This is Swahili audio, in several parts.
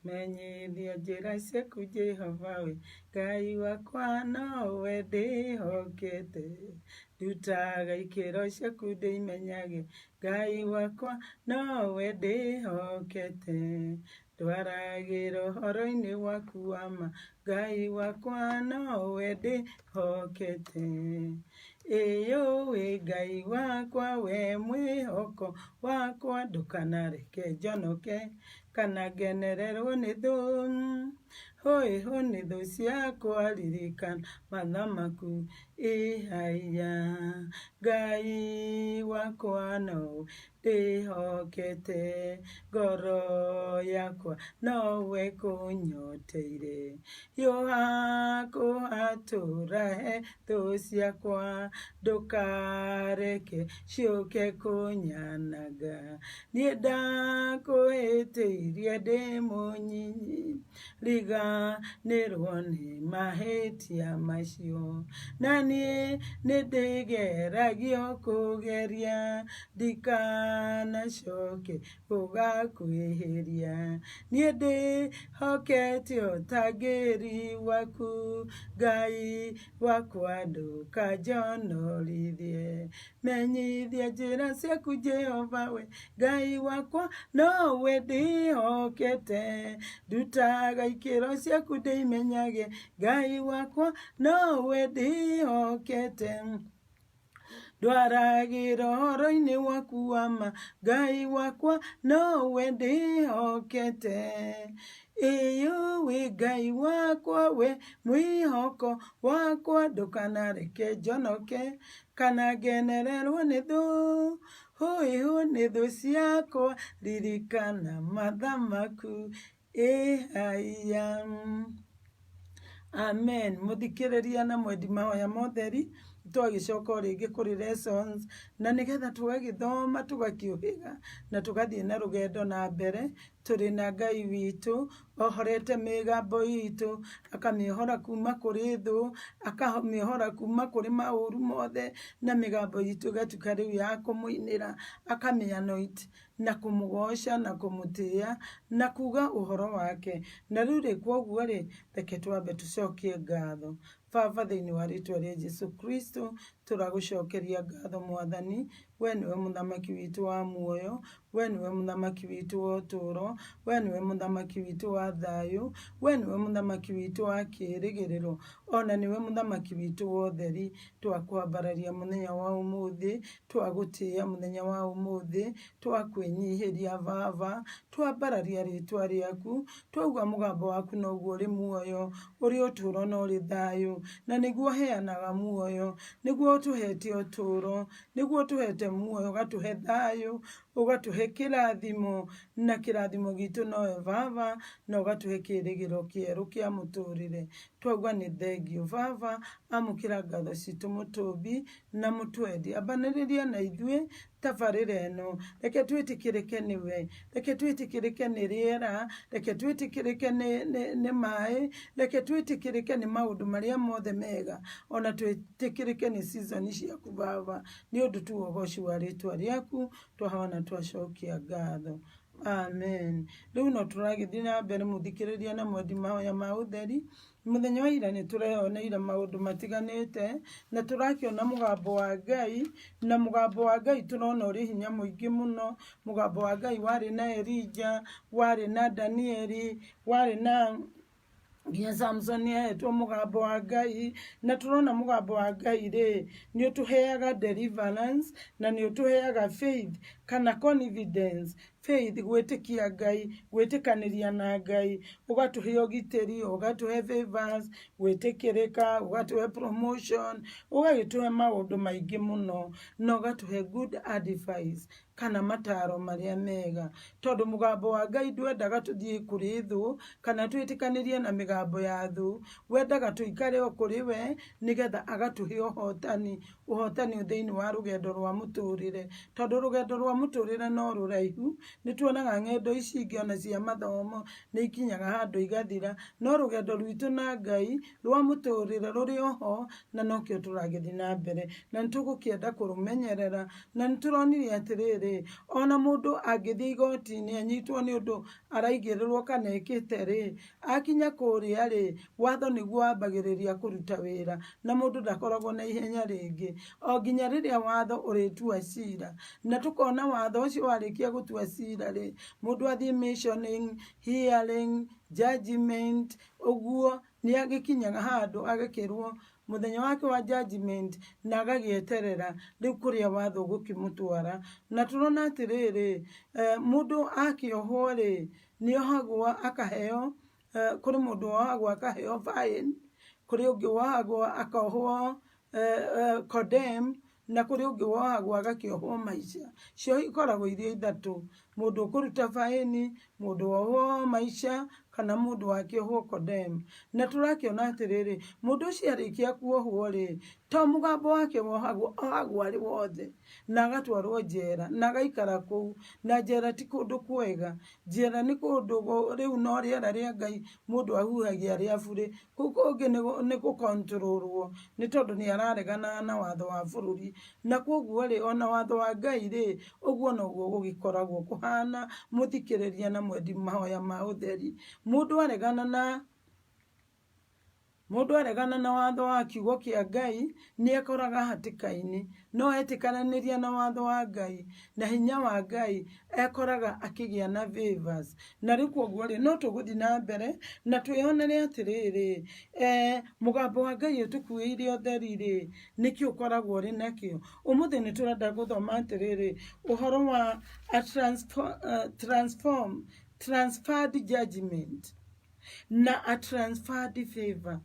menyithia njĩra ciaku Jehova we, Ngai wakwa nowe ndĩhokete. Ndutaga ikĩro ciaku ndĩmenyage, Ngai wakwa nowe ndĩhokete. Ndwaragĩra ũhoro-inĩ waku wa ma, Ngai wakwa nowe ndĩhokete. Ĩyũ wĩ Ngai wakwa we mwĩhoko wakwa, ndũkanareke njonoke kana ngenererwo nĩ thũ. Hũĩ nĩ thũ ciakwa, ririkana mathamaku ihaiya. Ngai wakwa nowe ndĩhokete, ngoro yakwa nowe kũnyoteire. Hiũha kũhatũra he thũ ciakwa, ndũkareke ciũke kũnyananga. Niĩ ndakũhĩtĩirie ndĩ mũnyinyi, riganĩrwo nĩ mahĩtia macio. Na niĩ nĩndĩgeragio kũgeria, ndikanacoke gũgakwĩhĩria. Niĩ ndĩhokete ũtangĩri waku, Ngai wakwa ndũkanjonorithie. Menyithia njĩra ciaku Jehova we, Ngai wakwa nowe ndĩhokete. Ndutaga ikĩro ciaku ndĩmenyage, Ngai wakwa nowe ndĩhokete. Ndwaragĩra ũhoro-inĩ waku wa ma, Ngai wakwa nowe ndĩhokete. Ĩyũ wĩ Ngai wakwa we mwĩhoko wakwa, ndũkanareke njonoke kana ngenererwo nĩ thũ. Hũĩ nĩ thũ ciakwa, ririkana mathamaku ihaiya. Amen. Mũthikĩrĩria na mwendi mahoya motheri, twagĩcoka rĩngĩ kũrĩ lessons, na nĩgetha tũgagĩthoma tũgakĩũhĩga na tũgathiĩ na rũgendo na mbere. Tũrĩ na Ngai witũ ohorete mĩgambo itũ, akamĩohora kuma kũrĩ thũ, akamĩohora kuma kũrĩ maũru mothe, na mĩgambo itũ ĩgatuĩka rĩu ya kũmũinĩra, akamĩ-anoint na kũmũgoca na kũmũtĩĩa na kuga ũhoro wake. Na rĩu rĩ kwoguo rĩ, reke twambe tũcokie ngatho. Baba, thĩinĩ wa rĩtwa rĩa Jesũ Kristo, tũragũcokeria ngatho Mwathani. We nĩwe mũthamaki witũ wa muoyo, we nĩwe mũthamaki witũ wa ũtũũro, we nĩwe mũthamaki witũ wa thayũ, we nĩwe mũthamaki witũ wa kĩĩrĩgĩrĩro, ona nĩwe mũthamaki witũ wa ũtheri. Twakwambararia mũthenya wa ũmũthĩ, twagũtĩĩa mũthenya wa ũmũthĩ, twakwĩnyihĩria Baba, twambararia rĩtwa rĩaku, twauga mũgambo waku noguo ũrĩ muoyo, ũrĩ ũtũũro na ũrĩ thayũ, na nĩguo ũheanaga muoyo, nĩguo ũtũhete ũtũũro, nĩguo ũtũhete muoyo, ũgatũhe thayũ, ũgatũhe kĩrathimo, na kĩrathimo gitũ nowe Baba, na ũgatũhe kĩĩrĩgĩro kĩerũ kĩa mũtũũrĩre. Twauga nĩ thengiũ Baba, amũkĩra ngatho citũ mũtũmbi na mũtwendi. Ambanĩrĩria na ithuĩ tabarĩra ĩno, reke twĩtĩkĩrĩke nĩwe, reke twĩtĩkĩrĩke nĩ rĩera, reke twĩtĩkĩrĩke nĩ maĩ, reke twĩtĩkĩrĩke nĩ maũndũ marĩa mothe mega, ona twĩtĩkĩrĩke nĩ season ciaku Baba, nĩ ũndũ tu ũgoci wa rĩtwa rĩaku twahona twacokia ngatho. Amen. Rĩu no tũragĩthiĩ na mbere mũthikĩrĩria na mwendi mahoya ma ũtheri. Mũthenya wa ira nĩtũreyoneire maũndũ matiganĩte, na tũrakĩona mũgambo wa Ngai, na mũgambo wa Ngai tũrona ũrĩ hinya mũingĩ mũno. Mũgambo wa Ngai warĩ na Elija, warĩ na Danieli, warĩ na nginya Samson nĩahetwo mũgambo wa Ngai, na tũrona mũgambo wa Ngai rĩ, nĩ ũtũheaga deliverance, na nĩ ũtũheaga faith kana confidence. Faith, gwĩtĩkia Ngai, gwĩtĩkanĩria na Ngai, ũgatũhe ũgitĩri, ũgatũhe favors, gwĩtĩkĩrĩka, ũgatũhe promotion, ũgagĩtũhe maũndũ maingĩ mũno, na ũgatũhe good advice kana mataro marĩa mega. Tondũ mũgambo wa Ngai ndwendaga tũthiĩ kũrĩ thũ kana twĩtĩkanĩrie na mĩgambo ya thũ, wendaga tũikare o kũrĩ we, nĩgetha agatũhe ũhotani, ũhotani thĩinĩ wa rũgendo rwa mũtũũrĩre. Tondũ rũgendo rwa mũtũũrĩre no rũraihu, nituonaga ng'endo ici ingĩ ona cia mathomo nĩ ikinyaga handũ igathira, no rũgendo rwitũ na Ngai rwa mũtũrĩre rũrĩ oho, na nokĩo tũragĩthiĩ na mbere, na nĩtũgũkĩenda kũrũmenyerera, na nĩtũronire atĩrĩrĩ, ona mũndũ angĩthiĩ igoti-inĩ anyitwo nĩ ũndũ araigĩrĩrwo kana ekĩte rĩ, akinya kũrĩa rĩ, watho nĩguo wambagĩrĩria kũruta wĩra, na mũndũ ndakoragwo na ihenya rĩngĩ, o nginya rĩrĩa watho ũrĩtua cira, na tũkona watho ũcio warĩkia gũtua cira rĩ, mũndũ athiĩ missioning, hearing, judgment, ũguo nĩ agĩkinyaga handũ agakĩrwo mũthenya wake wa judgment, na agagĩeterera rĩu kũrĩa watho ũgũkĩmũtwara, na tũrona atĩrĩrĩ, mũndũ akĩohwo rĩ, nĩohagwo akaheo, kũrĩ mũndũ wohagwo akaheo fine, kũrĩ ũngĩ wohagwo akohwo condemn, na kũrĩ ũngĩ wohagwo agakĩohwo maica. Cio ikoragwo irĩ ithatũ, mũndũ ũkũruta faini, mũndũ wohwo maica, kana mũndũ wakĩohwo condemn. Na tũrakĩona atĩrĩrĩ, mũndũ ũcio arĩkia kuohwo rĩ, to mũgambo wake wohagwo, ohagwo arĩ wothe, na agatwarwo njera, na agaikara kũu, na njera ti kũndũ kwega, njera nĩ kũndũ rĩu no rĩera rĩa Ngai mũndũ ahuhagia rĩa bure, kũu kũngĩ nĩ gũkontrũrwo, nĩ tondũ nĩ araregana na watho wa bũrũri, na koguo rĩ, ona watho wa Ngai rĩ, ũguo noguo gũgĩkoragwo kũhana, mũthikĩrĩria na mwendi mahoya ma ũtheri. Mũndũ aregana na watho wa kiugo kĩa Ngai, nĩ ekoraga hatĩka-inĩ, no etĩkananĩria na watho wa Ngai, na hinya wa Ngai, ekoraga akĩgĩa na favors. Na rĩu koguo rĩ, no tũgũthiĩ na mbere, na twĩonere atĩrĩrĩ, mũgambo wa Ngai ũtũkuĩire ũtheri rĩ, nĩkĩo ũkoragwo ũrĩ nakĩo. Ũmũthĩ nĩ tũrenda gũthoma atĩrĩrĩ, ũhoro wa transferred judgment na a transferred favor.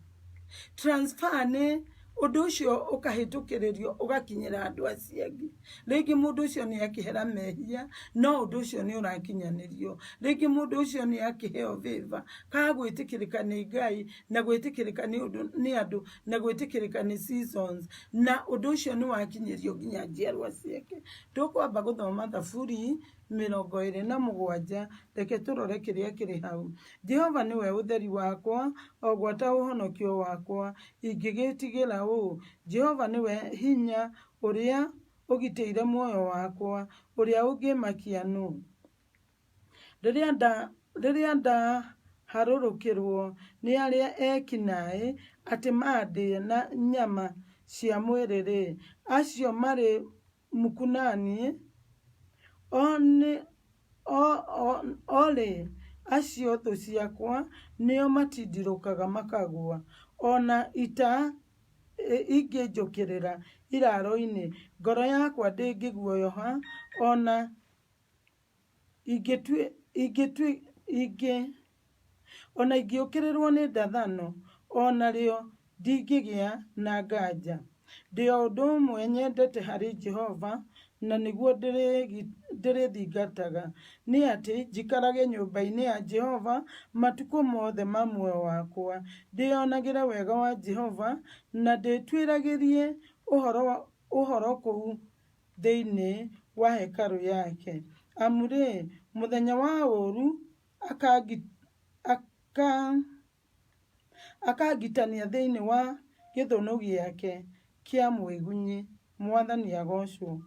Transfer nĩ ũndũ ũcio ũkahĩtũkĩrĩrio ũgakinyĩra andũ acio angĩ. Rĩngĩ mũndũ ũcio nĩ akĩhera mehia, no ũndũ ũcio nĩ ũrakinyanĩrio. Rĩngĩ mũndũ ũcio nĩ akĩheo favor, ka gwĩtĩkĩrĩka nĩ Ngai, na gwĩtĩkĩrĩka nĩ andũ, na gwĩtĩkĩrĩka nĩ seasons, na ũndũ ũcio nĩ wakinyĩrio nginya njiarwa ciake. Tũkwamba gũthoma Thaburi 27, reke tũrore kĩrĩa kĩrĩ hau. Jehova nĩwe ũtheri wakwa, o gwata ũhonokio wakwa, ingĩgĩtigĩra ũũ. Jehova nĩwe hinya ũrĩa ũgitĩire muoyo wakwa, ũrĩa ũngĩmakia nũ. Rĩrĩa ndaharũrũkĩrwo nĩ arĩa ekinaĩ, atĩ mandĩe na nyama cia mwĩrĩ rĩ, acio marĩ mukunani, olĩ acio thũ ciakwa nĩo matindirũkaga makagwa, ona ita ingĩnjũkĩrĩra iraro-inĩ, ngoro yakwa ndĩngĩguoyoha, ona ingĩũkĩrĩrwo nĩ ndathano, ona rĩo ndingĩgĩa na nganja. Ndĩ o ũndũ ũmwe nyendete harĩ Jehova, na nĩguo ndĩrĩthingataga, nĩ atĩ njikarage nyũmba-inĩ ya Jehova matukũ mothe ma muoyo wakwa, ndĩonagĩre wega wa Jehova, na ndĩtuĩragĩrie ũhoro kũu thĩinĩ wa hekarũ yake. Amu rĩ, mũthenya wa ũũru akangitania thĩinĩ wa gĩthũnũ gĩake kĩa mwĩgunyi. Mwathani agocwo.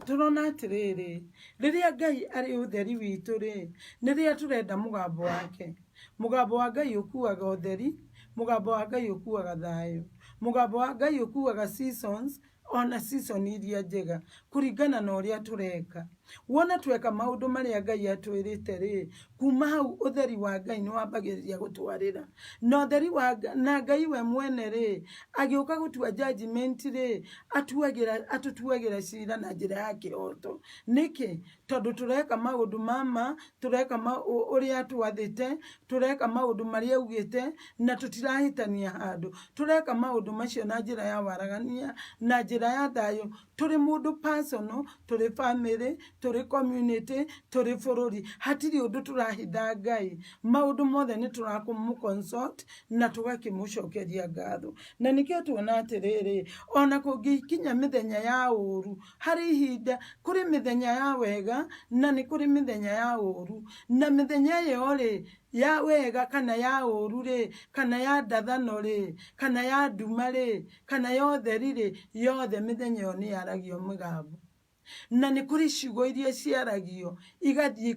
Tũrona atĩrĩrĩ, rĩrĩa Ngai arĩ ũtheri witũ rĩ, nĩrĩo tũrenda mũgambo wake. Mũgambo wa Ngai ũkuaga ũtheri, mũgambo wa Ngai ũkuaga thayũ, mũgambo wa Ngai ũkuaga seasons, ona season iria njega, kũringana na ũrĩa tũreka. Wona tweka maũndũ marĩa Ngai atwĩrĩte rĩ, kuma hau ũtheri wa Ngai nĩ wambagĩrĩria gũtwarĩra. Na ũtheri na Ngai we mwene rĩ, agĩũka gũtua judgment rĩ, atũtuagĩra cira na njĩra ya kĩhoto. Nĩkĩ? Tondũ tũreka maũndũ mama, tũreka ũrĩa twathĩte, tũreka maũndũ marĩa augĩte, na tũtirahĩtania handũ. Tũreka maũndũ macio na njĩra ya waragania, na njĩra ya thayũ. Tũrĩ mũndũ personal, tũrĩ family, turi community turi bururi hatiri undu turahitha Ngai maundu mothe ni turakumu consult na tugakimucokeria ngatho na nikio tuona atiriri ona kungikinya mithenya ya uru hari ihinda kuri mithenya ya wega na ni kuri mithenya ya uru na mithenya iyo ri ya wega kana ya uru ri kana ya ndathano ri kana ya nduma ri kana ya utheri ri yothe mithenya iyo ni yaragio migambo na ni kuri ciugo iria ciaragio igathii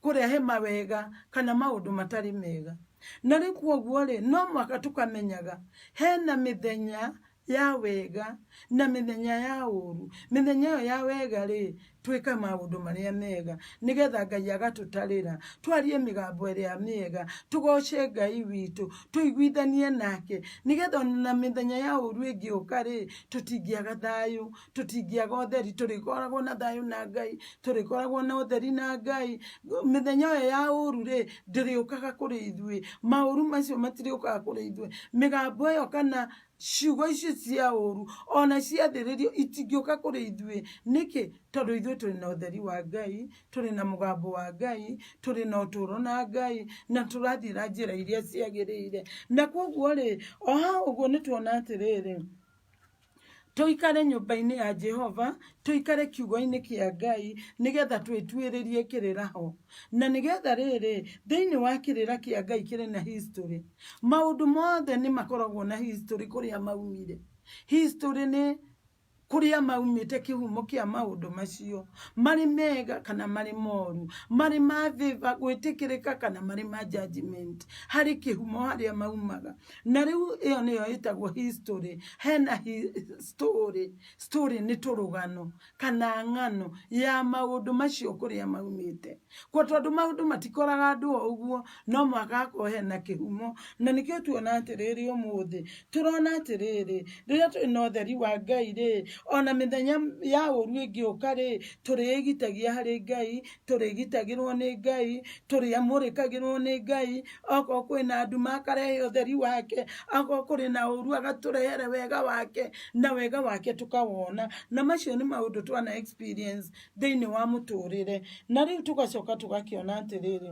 kurehe mawega kana maundu matari mega na ri kwoguo ri no mwaka tukamenyaga hena mithenya ya wega na mithenya ya uru mithenya yo ya wega ri twika maundu maria mega nigetha Ngai agatutarira twarie migambo iria mega tugoce Ngai witu tuiguithanie nake nigetha na mithenya ya uru ingiuka ri tutingiaga thayu tutingiaga utheri turikoragwo na thayu na Ngai turikoragwo na utheri na Ngai mithenya ya uru ri ndiriukaga kuri ithui mauru macio matiriukaga kuri ithui migambo yo kana ciugo icio cia uru ona ciathiririo itingiuka kuri ithui niki tondu ithui turi na utheri wa Ngai turi na mugambo wa Ngai turi na uturo na Ngai na turathira njira iria ciagirire na kwoguo ri oha uguo ni tuona atiriri tuikare nyumba-ini ya Jehova tuikare kiugo-ini kia Ngai nigetha twitwiririe kiriraho na nigetha riri thiini wa kirira kia Ngai kiri na history maundu mothe ni makoragwo na history kuria maumire history ni kuria maumite kihumo kia maundu macio mari mega kana mari moru mari mathiva gwitikirika kana mari ma judgment hari kihumo haria maumaga na riu iyo niyo itagwo history hena story ni turugano kana ng'ano ya maundu macio kuria maumite kwa tondu maundu matikoraga andu uguo no mwaka ko hena kihumo na nikio tuona atiriri umuthi turona atiriri riria twina utheri wa Ngai ri ona mithenya ya uru ingiuka ri turigitagia hari Ngai turigitagirwo ni Ngai turiamurikagirwo ni Ngai oko kwina andu makarehe utheri wake oko kuri na uru agaturehere wega wake na wega wake tukawona na macio ni maundu twana experience thiini wa muturire na riu tugacoka tugakiona atiriri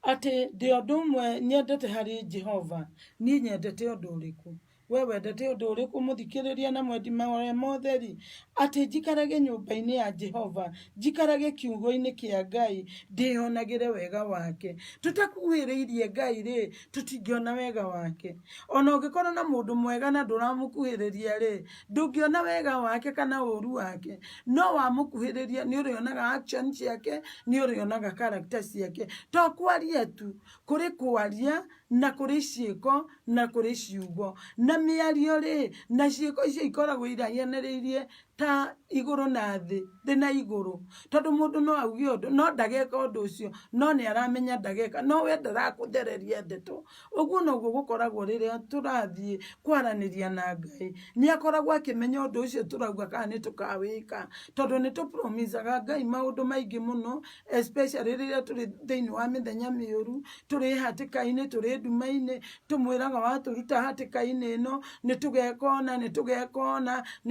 ati ndi undu umwe nyendete hari Jehova ni nyendete undu uriku we wendete undu uriku muthikiriria na mwendi maria motheri ati njikarage nyumba-ini ya Jehova njikarage kiugo-ini kia Ngai ndionagire wega wake tutakuhiriirie Ngai ri tutingiona wega wake ona ungikorwo na mundu mwega na nduramukuhiriria ri ndungiona wega wake kana uru wake no wamukuhiriria ni urionaga action ciake ni urionaga character ciake to kwaria tu kuri kwaria na kuri ciiko na kuri ciugo na miario ri na ciiko icio ikoragwo irahianiriirie ta iguru na thi na iguru tondu mundu no augie undu no ndageka undu ucio no ni aramenya ndageka no we ndarakuthereria ndeto uguo no gukoragwo riria turathie kwaraniria na Ngai ni akoragwo akimenya undu ucio turauga kana ni tukawika tondu ni tupromisaga Ngai maundu maingi muno especially riria turi thiini wa mithenya miuru turi hatika-ini turi nduma-ini tumwiraga waturuta hatika-ini ino ni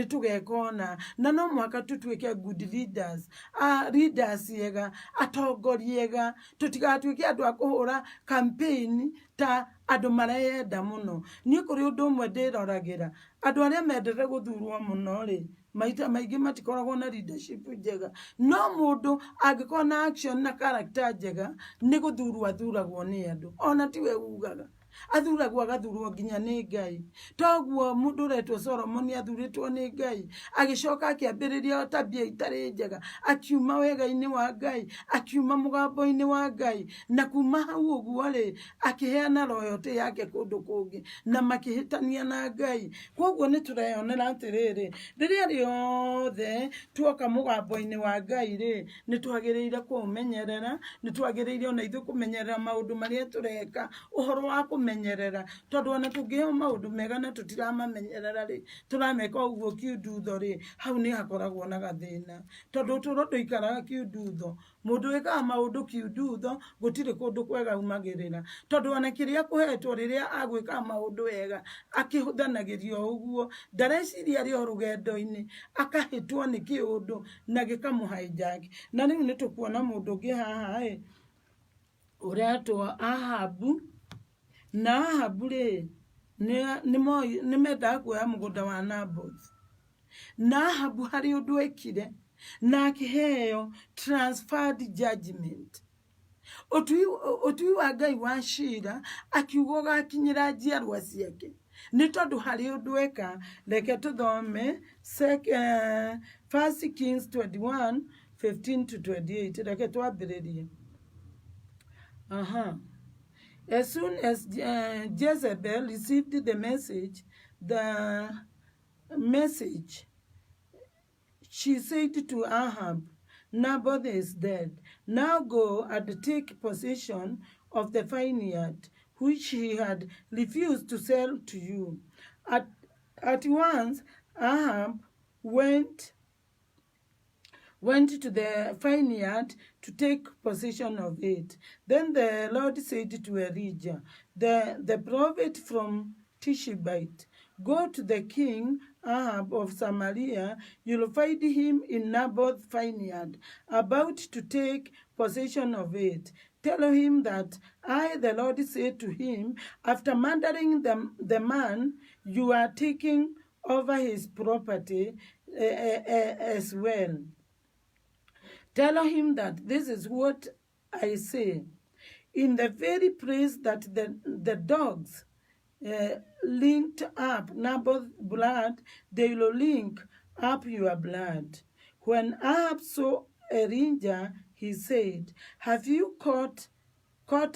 tugekona na no mwaka tutwike good leaders leaders yega atongoriega tutigatuike andu akuhura campaign ta andu marayenda muno ni kuri undu umwe ndiragira andu aria mendete guthurwo muno ri maita maingi matikoragwo na leadership njega no mundu angikorwo na action na character njega ni guthurwo ni andu ona tiwe ugaga athuragwo agathurwo nginya ni Ngai toguo mundu retwo Solomon athuritwo ni Ngai agicoka akiambiriria tabia itari njega akiuma wega-ini wa Ngai akiuma mugambo-ini wa Ngai na kuma hau uguo ri akiheana loyalty yake kundu kungi na makihitania na Ngai koguo ni tureyonera atiriri riria riothe tuoka mugambo-ini wa Ngai ri ni twagiriire kumenyerera ni twagiriire ona ithu kumenyerera maundu maria tureka uhoro wa kũmamenyerera tondũ ona tũngĩheo maũndũ mega na tũtiramamenyerera rĩ tũrameka ũguo kiundutho rĩ hau nĩ hakoragwo na gathĩna tondũ ũtũũro ndũikaraga kiundutho mũndũ wĩkaga maũndũ kiundutho gũtirĩ kũndũ kwega umagĩrĩra tondũ ona kĩrĩa kũhetwo rĩrĩa agwĩka maũndũ wega akĩhũthanagĩrio ũguo ndareciria arĩ o rũgendo-inĩ akahĩtwo nĩ kĩũndũ na gĩkamũhijack na rĩu nĩ tũkuona mũndũ ũngĩ haha ũretwo Ahabu na Ahabu rĩ nĩ mendaga kuoya mũgũnda wa Naboth na Ahabu harĩ ũndũ ekire na akĩheo transferred judgment ũtui wa Ngai wa cira akiuga ũgakinyĩra njiarwa ciake nĩ tondũ harĩ ũndũ eka reke tũthome 1 Kings 21:15-28 reke twambĩrĩrie. As soon as Jezebel received the message, she said to Ahab, Naboth is dead. Now go and take possession of the vineyard, which he had refused to sell to you. At once, Ahab went to the vineyard to take possession of it. Then the Lord said to Elijah, the prophet from Tishbite, go to the king Ahab of Samaria. You'll find him in Naboth's vineyard, about to take possession of it. Tell him that I, the Lord, said to him, after murdering the man, you are taking over his property as well. Tell him that this is what I say. In the very place that the dogs linked up Naboth's blood, they will link up your blood. When Ahab saw Elijah, he said, have you caught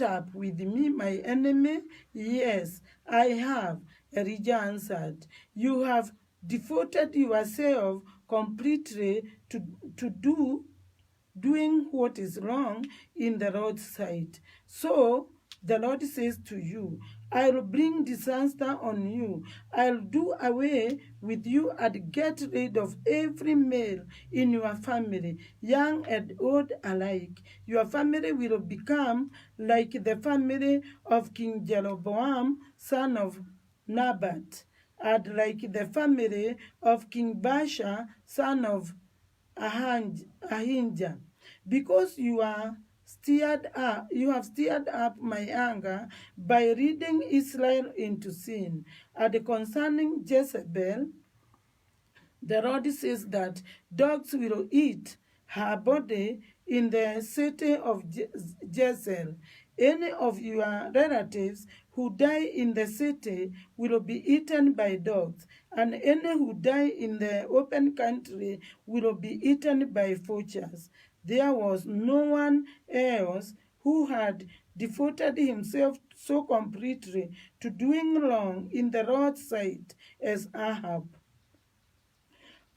up with me, my enemy? Yes, I have, Elijah answered. You have devoted yourself completely to doing what is wrong in the Lord's sight. So the Lord says to you, I'll bring disaster on you. I'll do away with you and get rid of every male in your family, young and old alike. Your family will become like the family of King Jeroboam, son of Nebat, and like the family of King Baasha, son of Ahijah, because you have stirred up my anger by leading Israel into sin. And concerning Jezebel, the Lord says that dogs will eat her body in the city of Jezreel. Any of your relatives who die in the city will be eaten by dogs, and any who die in the open country will be eaten by vultures. There was no one else who had devoted himself so completely to doing wrong in the Lord's sight as Ahab.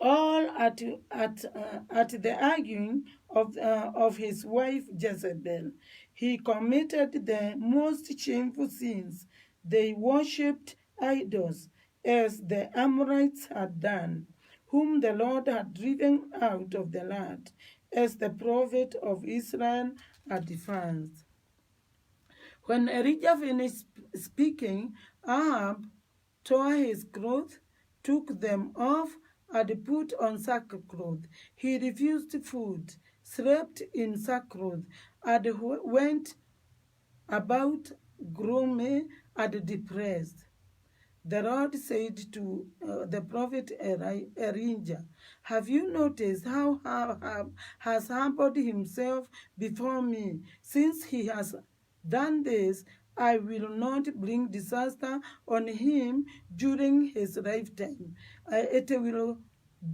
All at the arguing of his wife Jezebel, he committed the most shameful sins. They worshipped idols, as the Amorites had done, whom the Lord had driven out of the land, as the prophet of Israel had advanced. When Elijah finished speaking, Ahab tore his clothes, took them off, and put on sackcloth. He refused food, slept in sackcloth, and went about gloomy and depressed. The Lord said to the prophet Elijah, have you noticed how Ahab has humbled himself before me? Since he has done this, I will not bring disaster on him during his lifetime. It will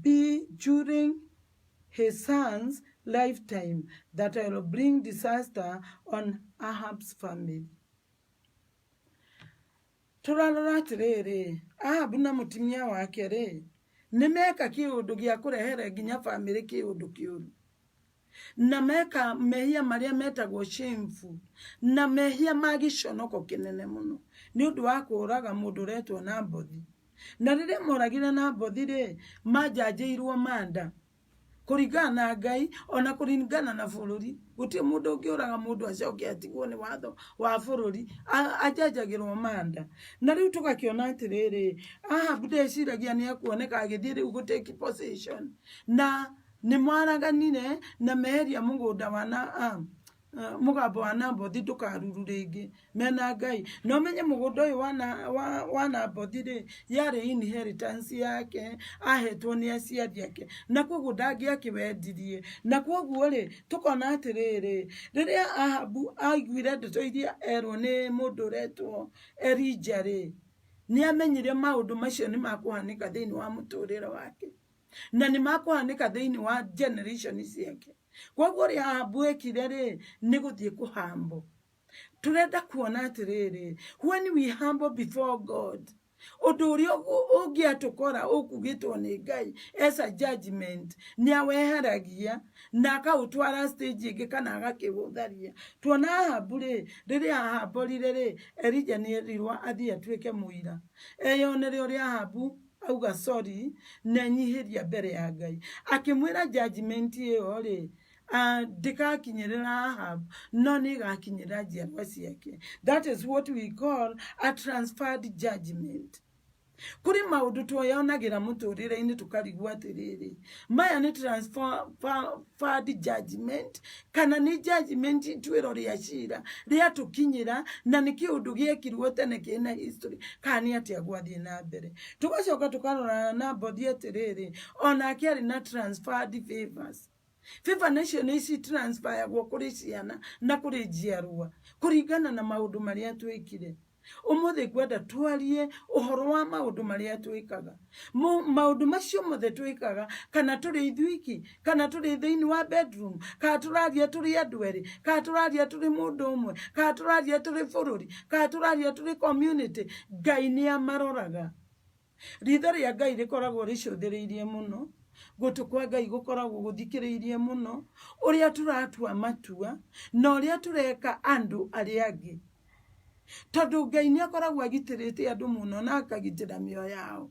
be during his son's lifetime that I will bring disaster on Ahab's family. Turarora atirĩrĩ, Ahabu na mũtumia wake rĩ, nĩmeka kĩũndũ gĩa kũrehere nginya family kĩũndũ kĩũru. na meka mehia maria metagwo shameful na mehia magiconoko kinene muno ni undu wa kuraga mundu retwo Nabothi. Na riria moragire Nabothi ri majanjirwo manda kuringana na Ngai ona kuringana na bururi. Guti mundu ungiuraga mundu acoke atigwo ni watho wa bururi ajanjagirwo manda. Na riu tugakiona atiriri Ahabu ndeciragia ni akuoneka agithii riu gutake position na ni mwaraganire na meheria mugunda wana mugambo wa Nabothi ndukaruru ringi mena Ngai. No menye mugunda uyu wa Nabothi ri yari inheritance yake ahetwo ni aciari ake na koguo ndangiakiwendirie. Na koguo ri tukona atiriri riria Ahabu aiguire ndeto iria erwo ni mundu retwo Elijah ri ni amenyire maundu macio ni makuhanika thiini wa muturire wake na ni makuhanika thiini wa generation ciake. Koguo ri Ahabu ekire ri ni guthie kuhambo. Turenda kuona atiriri when we humble before God undu uria ungiatukora ukugitwo ni Ngai as a judgment ni aweheragia na akautwara stage ingi kana agakigutharia. Tuona Ahabu ri riria ahamborire ri Elijah ni erirwa athie atuike muira eyonere uria Ahabu auga sorry na nyihiria mbere ya Ngai akimwira judgment iyo ri ndikakinyirira Ahabu no ni gakinyira njiarwa ciake. That is what we call a transferred judgment. Kuri maundu twoyonagira muturire-ini tukarigwa atiriri maya ni transferred judgment kana ni judgment itwiro ria cira ria tukinyira na ni kiundu giekirwo tene kina history kani atia gwathie na mbere. Tugacoka tukarora Nabothi atiriri ona akiari na transferred favors. Favor nation isi transfer ya kuri ciana na kuri njiarwa kuringana na maundu maria twikire. Umuthi gwenda twarie uhoro wa maundu maria twikaga. Maundu macio mothe twikaga kana turi ithuiki kana turi thiini wa bedroom kana turaria turi andu eri kana turaria turi mundu umwe kana turaria turi bururi kana turaria turi community. Ngai ni amaroraga. Ritho ria Ngai rikoragwo ricuthiriirie muno. Gutu kwa Ngai gukoragwo guthikiriirie muno uria turatua matua na uria tureka andu aria angi. Tondu Ngai ni akoragwo agitirite andu muno na akagitira mioyo yao.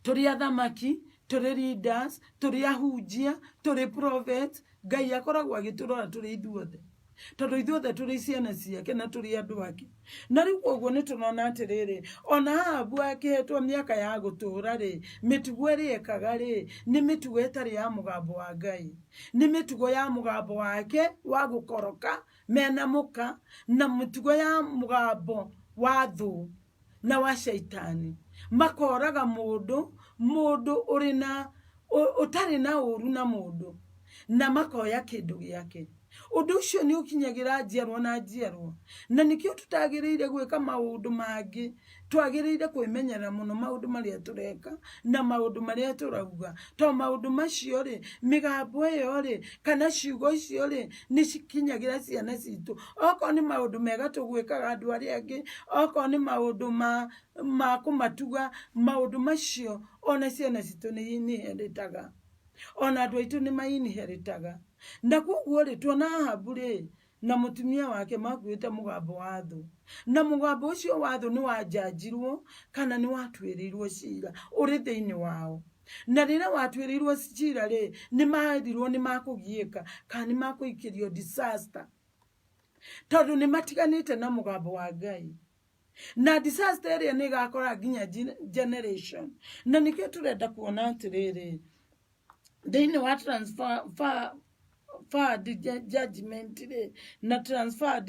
Turi athamaki, turi leaders, turi ahunjia, turi prophets, Ngai akoragwo agiturora turi ithuothe. Tondu ithuothe turi ciana ciake na turi andu ake. Na riu koguo ni turona atiriri ona Ahabu akihetwo miaka ya gutura ri mitugo ri ekaga ri ni mitugo etari ya mugambo wa Ngai. Ni mitugo ya mugambo wake wa gukoroka mena muka na mitugo ya mugambo wa thu na wa shaitani. Makoraga mundu urina utari na uru na mundu na makoya kindu giake. Undu ucio ni ukinyagira njiarwa na njiarwa na nikio tutagiriire gwika maundu mangi twagiriire kwimenyera muno maundu maria tureka na maundu maria turauga. To maundu macio ri migambo iyo ri kana ciugo icio ri ni cikinyagira ciana citu. Oko ni maundu mega tugwikaga andu aria angi oko ni maundu ma kumatuga maundu macio ona ciana citu ni heritaga ona andu aitu ni mainheritaga. Na koguo ri tuona Ahabu ri na mutumia wake makuite mugambo wa thu na mugambo ucio wa thu ni wajanjirwo kana ni watwirirwo cira uri thiini wao. Na riria watwirirwo cira ri ni maherirwo ni makugiika kana ni makuikirio disaster tondu ni matiganite na mugambo wa Ngai. Na disaster ria ni gakora ginya generation. Na nikio turenda kuona atiriri thiini wa transfer judgment ri na transfer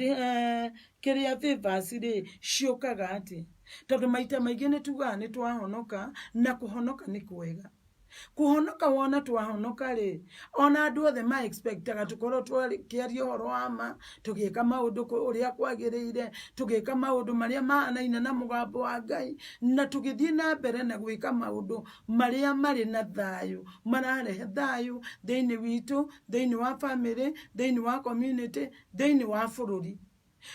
kiria favors ri ciokaga ati tondu maita maingi ni tuga ni twahonoka na kuhonoka ni kwega. Kuhonoka wona twahonoka ri ona andu othe ma expectaga tukorwo twakiaria horo ama tugika maundu uria kwagiriire tugika maundu maria mahanaine na mugambo wa Ngai na tugithie na mbere na gwika maundu maria mari na thayu mararehe thayu thiini witu thiini wa family thiini wa community thiini wa bururi.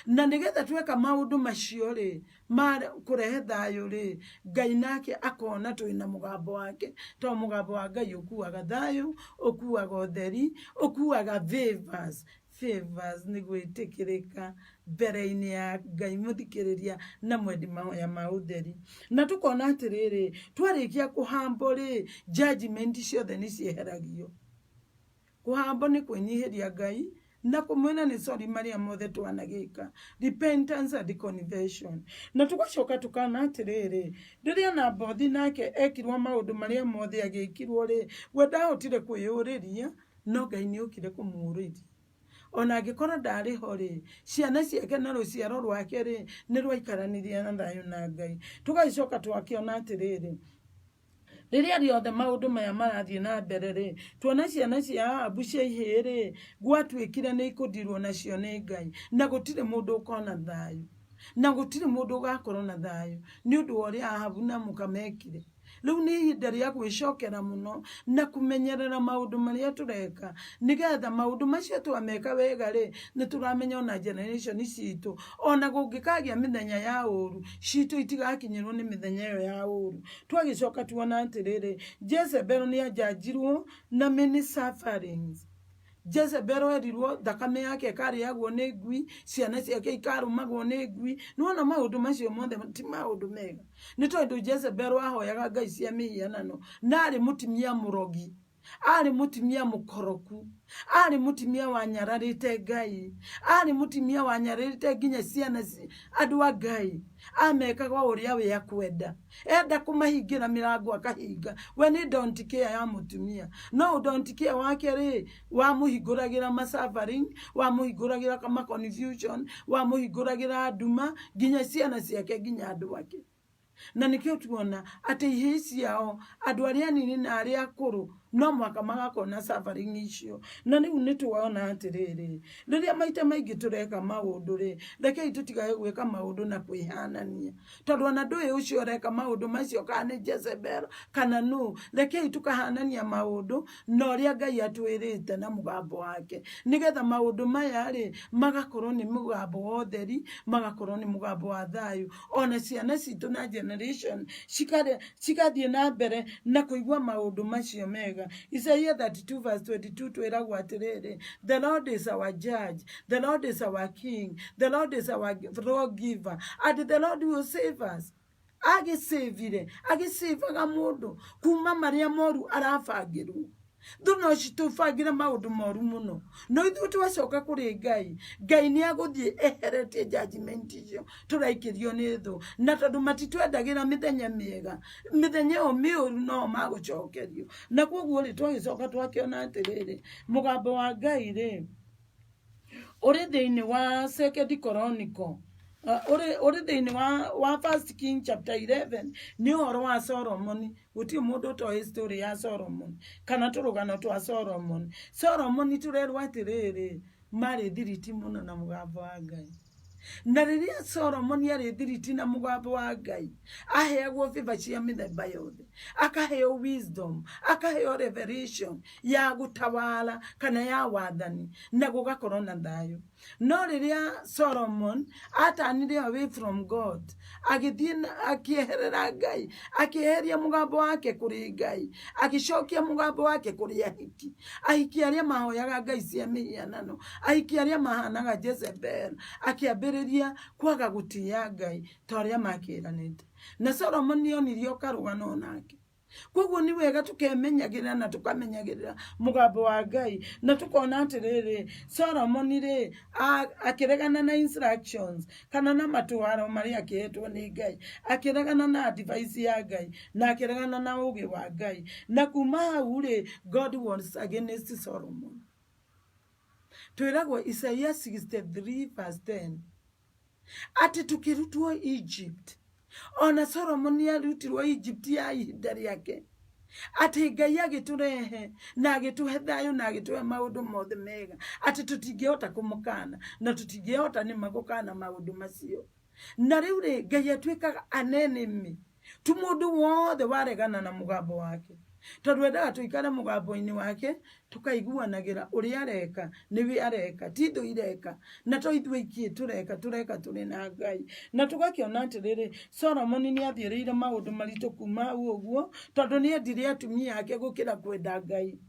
na nigetha tweka maundu macio ri kurehe thayo ri Ngai nake akona twina mugambo wake to mugambo wa Ngai ukuaga thayo ukuaga utheri ukuaga favors ni gwitikirika mbere-ini ya Ngai muthikiriria na mwendi mahoya ma utheri na tukona atiriri twarikia kuhambo ri judgment ciothe ni cieheragio kuhambo ni kwinyihiria Ngai na kumwena ni sorry maria mothe twanagika repentance and conversion na tugacoka tukana atiriri riria na bothi nake ekirwo maundu maria mothe agikirwo ri we ndahotire kwiyuriria no Ngai ni ukire kumuriria ona angikora ndari ho ri ciana ciake na ruciaro rwake ri ni rwaikaranirie na thayo na Ngai tugacoka twakiona atiriri riria riothe maundu maya marathie na mbere ri tuona ciana cia Ahabu cia ihiri gwatwikire ni ikudirwo nacio ni Ngai na gutire mundu ukona thayo na gutire mundu ugakorwo na thayo ni undu wa uria Ahabu na mukamekire riu ni ihinda ria gwicokera muno na kumenyerera maundu maria tureka nigetha maundu macio twameka wega ri ni turamenya ona generation citu ona gungikagia mithenya ya uru citu itigakinyirwo ni mithenya yo ya uru twagicoka tuona atiriri Jezebel ni ajajirwo na many sufferings Jezebel erirwo thakame yake kariagwo ni ngui ciana ciake ikarumagwo ni ngui nuona maundu macio mothe ti maundu mega ni tondu Jezebel ahoyaga ngai cia mihianano na ari mutimia murogi ari mutimia mukoroku ari mutimia wanyararite Ngai ari mutimia wanyararite nginya ciana andu a Ngai amekaga uria we akwenda enda kumahingira mirango akahinga we ni don't care ya mutumia no don't care wake ri wa muhinguragira masafari wa muhinguragira kama confusion wa muhinguragira nduma nginya ciana ciake nginya andu wake na nikio tuona ati ihisi yao andu aria nini na aria akuru no mwaka magakona suffering icio na ni unituwaona atiriri riria maita maingi tureka maundu ri reke itutigaye gwika maundu na kwihanania tondu ona ndui ucio reka maundu macio kana Jezebel kana nu reke itukahanania maundu no ria Ngai atwirite na mugambo wake nigetha maundu maya ri magakorwo ni mugambo wa utheri magakorwo ni mugambo wa thayo ona ciana citu na generation cikathie na mbere na kuigua maundu macio mega Isaiah 32 verse 22 twiragwo atiriri the Lord is our judge the Lord is our king the Lord is our lawgiver and the Lord will save us agisavaga mundu kuma maria moru arafangirwo Duno citufagira maundu moru muno no ithu twacoka kuri Ngai ni aguthie eheretie judgment icio turaikirio ni thu na tondu matitwendagira mithenya miega mithenya o miuru no magucokerio na koguo ri twagicoka twakiona atiriri mugambo wa Ngai ri uri thiini wa Second Chronicle uri thiini wa First King chapter 11 ni horo wa Solomon guti mundu to history ya Solomon kana turugano twa Solomon turerwa atiriri mari thiriti muno na mugambo wa Ngai na riria Solomon ari thiriti na mugambo wa Ngai aheagwo favor cia mithemba yothe akaheo wisdom akaheo revelation ya gutawala kana ya wathani na gugakorwo na thayo no riria Solomon atanire away from God agithie akieherera Ngai akieheria mugambo wake kuri Ngai agicokia mugambo wake kuri ahiki aria mahoyaga Ngai cia mihianano ahiki aria mahanaga Jezebel akiambiriria kwaga gutia Ngai toria makiranite na Solomon nionirio karugano nake koguo ni wega tukemenyagirira na tukamenyagirira mugambo wa Ngai na tukona atiriri Solomon ri akiregana na instructions kana na matwaro maria akihetwo ni Ngai akiregana na advice ya Ngai na akiregana na ugi wa Ngai na kuma hau ri God was against Solomon twiragwo Isaiah 63 verse 10 ati tukirutwo Egypt ona Solomon yarutirwo Egypt ya ihinda riake ati Ngai agiturehe na agituhe thayo na agituhe maundu mothe mega ati tutingihota kumukana na tutingihota ni magukana maundu macio na riu ri Ngai atwikaga anenemy tu mundu wothe waregana na mugambo wake Todwenda tuikare mugambo-ini wake tukaiguanagira uria areka niwe areka tindo ireka na to ithwe ikie tureka turi na Ngai na tugakiona atiriri Solomon ni athiriire maundu maritu kuma uguo tondu ni endire atumia yake gukira kwenda Ngai.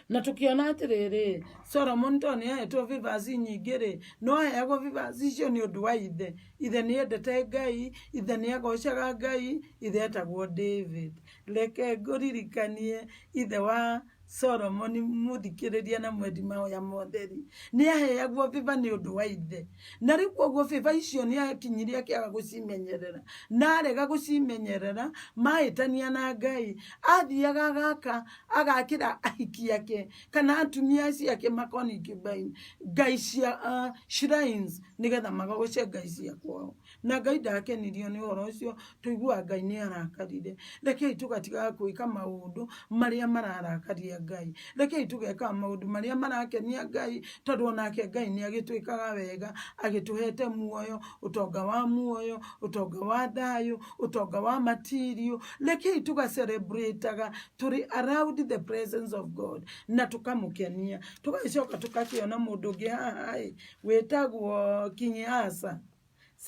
Na tukiona atiriri Solomon to ni ahetwo vivazi nyingiri no aheagwo vivazi icio ni undu wa ithe ni endete Ngai ithe ni agocaga Ngai ithe etagwo David. Reke nguririkanie ithe wa Solomon muthikiriria na mwendi mahoya motheri ni aheagwo viva ni undu wa ithe na riu koguo viva icio ni akinyiria akiaga gucimenyerera na arega gucimenyerera mahitania na Ngai athiaga gaka agakira ahiki yake kana atumia ciake makoni kibaini Ngai cia shrines nigetha magagoce Ngai cia kwao na Ngai ndakenirio ni uhoro ucio tuigua Ngai ni arakarire. Reke tugatiga gwika maundu maria mararakaria Ngai. Reke tugeka maundu maria marakenia Ngai tondu onake Ngai ni agitwikaga wega agituhete muoyo utonga wa muoyo utonga wa thayu utonga wa material. Reke tuga celebrateaga turi around the presence of God na tukamukenia tugacoka tukakiona mundu ngi haha wetagwo King Asa.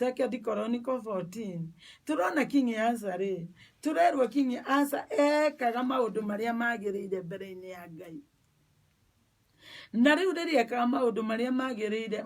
2 Chronicles 14 turona King Asa ri turerwo King Asa ekaga maundu maria magiriire mbere-ini ya Ngai na riu riria ekaga maundu maria magiriire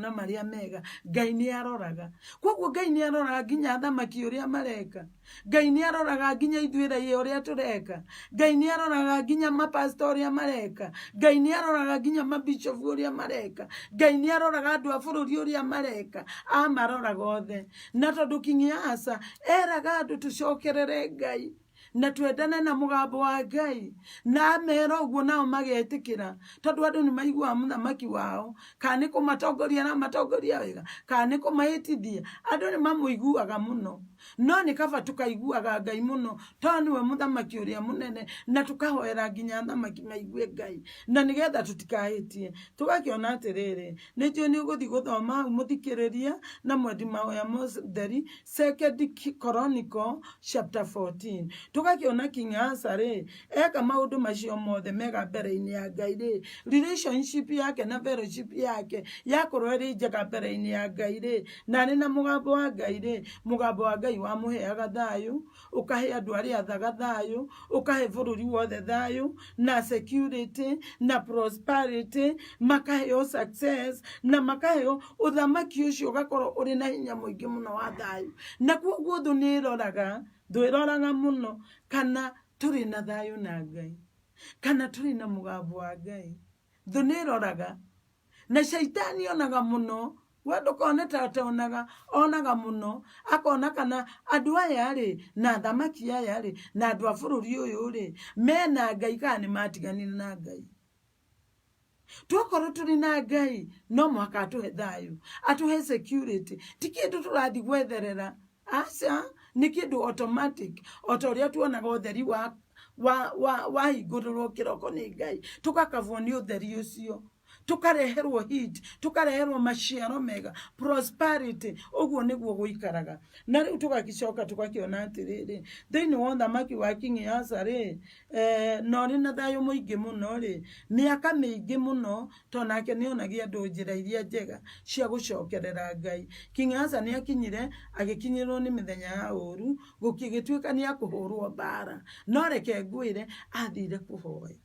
na maria mega Ngai ni aroraga. Koguo Ngai ni aroraga nginya thamaki uria mareka Ngai ni aroraga nginya ithuira uria tureka Ngai ni aroraga nginya mapastor uria mareka Ngai ni aroraga nginya mabishop uria mareka Ngai ni aroraga andu a bururi uria mareka amaroraga othe na tondu King Asa eraga andu tucokerere Ngai na twendane na mugambo wa Ngai na mero uguo nao magetikira tondu andu ni maigua muthamaki wao kana ko matongoria na matongoria wega kana ko mahitithia andu ni mamuiguaga muno no ni kaba tukaiguaga Ngai muno tondu we muthamaki uria munene na tukahoera nginya thamaki maigue Ngai na nigetha tutikahitie tugakiona atiriri ni ndio ni uguthi guthoma muthikiriria na mwendi mahoya motheri 2 Chronicles chapter 14 tugakiona King Asa ri eka maundu macio mothe mega mbere-ini ya Ngai ri relationship yake na fellowship yake yakorwo iri njega mbere-ini ya Ngai ri na ni na mugambo wa Ngai ri mugambo wa Ngai wa muheaga thayu ukahe andu aria athaga thayu ukahe bururi wothe thayu na security na prosperity makaheo success na makaheo uthamaki ucio ugakorwo uri na hinya muingi muno wa thayu na koguo thu ni iroraga ndwiroraga muno kana turi na thayu na Ngai kana turi na mugambo wa Ngai thu ni iroraga na shaitani onaga muno wendo kone tata onaga muno akona kana andu aya ri na thamaki aya ri na andu a bururi uyu ri mena Ngai kana matiganire na Ngai tukorwo turi na Ngai no mwaka atuhe thayu atuhe security tikindu turathi gwetherera asa ni kindu automatic otoria tuonaga utheri wa igururwo kiroko ni Ngai tukakavwo ni utheri ucio tukareherwo heat tukareherwo maciaro mega prosperity uguo niguo guikaraga na riu tugagicoka tugakiona atiriri thiini wa thamaki wa King Asa ri no ri na thayu muingi muno ri miaka mingi muno tonake ni onagia andu njira iria njega cia gucokerera Ngai. King Asa ni akinyire agikinyirwo ni mithenya ya uru gukigituika ni akuhurwo bara no reke ngwire athire kuhoya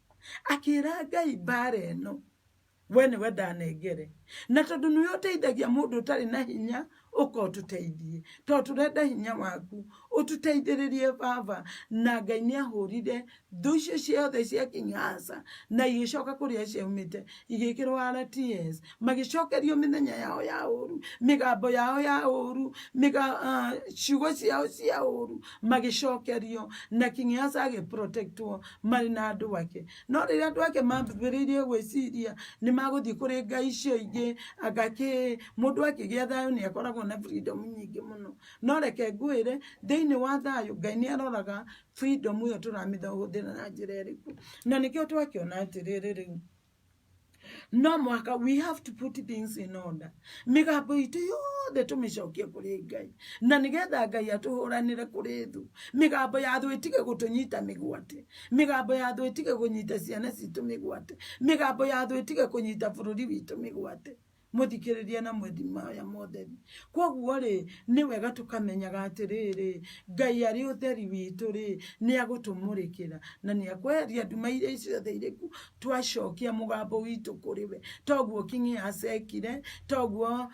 akira Ngai bara eno wene wedanegere na tondu ni uteithagia mundu utari na hinya ukotuteithie to turenda hinya waku ututeithiririe baba na Ngai ni ahurire thucio ciothe cia King Asa na igicoka kuria ciumite igikirwo RTS magicokerio mithenya yao ya uru migambo yao ya uru ciugo ciao cia uru magicokerio na King Asa agiprotectwo mari na andu wake no riria andu wake mambiririe gwiciria ni maguthi kuri Ngai icio ingi agaki mundu akigia thayu ni akoragwo na freedom nyingi muno no reke ngwire thiini wa thayu Ngai ni aroraga freedom iyo turamitha uthira na njira iriku na nikio twakiona atiriri riu no mwaka we have to put things in order. Migambo itu yothe tumicokie kuri Ngai na nigetha Ngai atuhuranire kuri thu. Migambo ya thu itige gutunyita migwate, migambo ya thu itige kunyita ciana citu migwate, migambo ya thu itige kunyita bururi witu migwate. Muthikiriria na mwendima ya motheri. Koguo ri ni wega tukamenyaga atiriri Ngai ari utheri witu ri ni agutumurikira na ni akweria nduma iria ciothe iriku twacokia mugambo witu kuri we. Toguo King acekire, toguo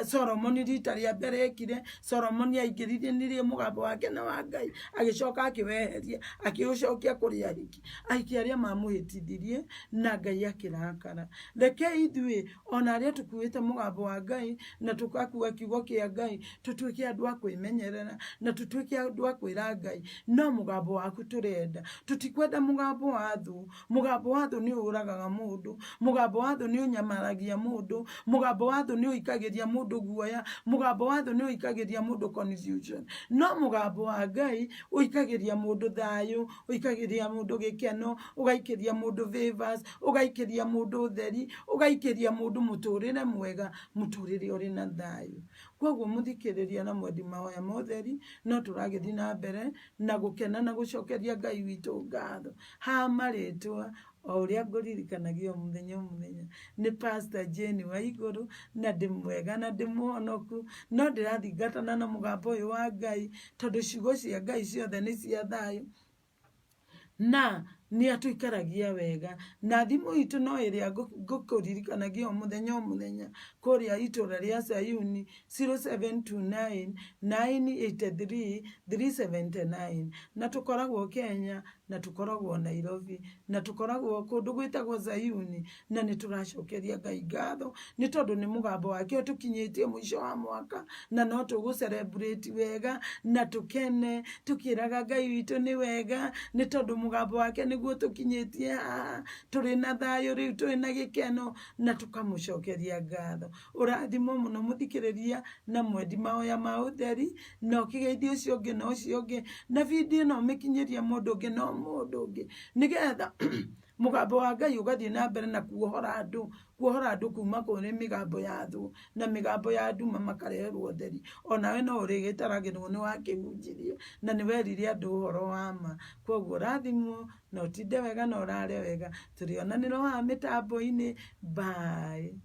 Solomon rita ria mbere ekire. Solomon aingiririe mugambo wake na wa Ngai agicoka akiweheria akiucokia kuri ahiki aria mamuhitithirie na Ngai akirakara. Reke ithue ona aria tukuite mugambo wa Ngai na tukakua kiugo kia Ngai tutuike andu a kwimenyerera na tutuike andu a kwira Ngai no mugambo waku turenda. Tutikwenda mugambo wa thu. Mugambo wa thu ni uragaga mundu, mugambo wa thu ni unyamaragia mundu, mugambo wa thu ni uikagiria mundu guoya, mugambo wa thu ni uikagiria mundu confusion. No mugambo wa Ngai uikagiria mundu thayu, uikagiria mundu gikeno, ugaikiria mundu favors, ugaikiria mundu utheri, ugaikiria mundu muturire mwega, muturire uri na thayu. Koguo muthikiriria na mwendima wa motheri no turagithi na mbere na gukena na gucokeria Ngai witu ngatho. Ha maritwa o uria nguririkanagia muthenya ni Pastor Jane Waiguru na ndi mwega na ndi muhonoku no ndirathingatana na mugambo uyu wa Ngai tondu ciugo cia Ngai ciothe ni cia thayu na ni atuikaragia wega na thimu itu no iria ngukuririkanagia muthenya kuria itura ria Sayuni 0729 983 379 na tukoragwo Kenya na tukoragwo Nairobi na tukoragwo kundu gwitagwo Sayuni na ni turacokeria Ngai ngatho ni tondu ni mugambo wake tukinyitie mwisho wa mwaka na no tugu celebrate wega na tukene tukiraga Ngai witu ni wega ni tondu mugambo wake niguo tukinyitie turi na thayu riu turi na gikeno na tukamucokeria ngatho. Urathimo muno muthikiriria na mwendima ya mautheri no kigeithio ucio ungi no ucio ungi na video no mikinyiria mundu ungi no mundu ungi nigetha mugambo wa Ngai ugathie na mbere na kuohora andu kuma kuri migambo ya thu na migambo ya nduma makareherwo theri. Onawe no urigitaragirwo ni wakihunjirie na ni werire andu uhoro wa ma. Koguo rathimwo no tinde wega no rare wega. Turionanira wa mitambo-ini. Bye.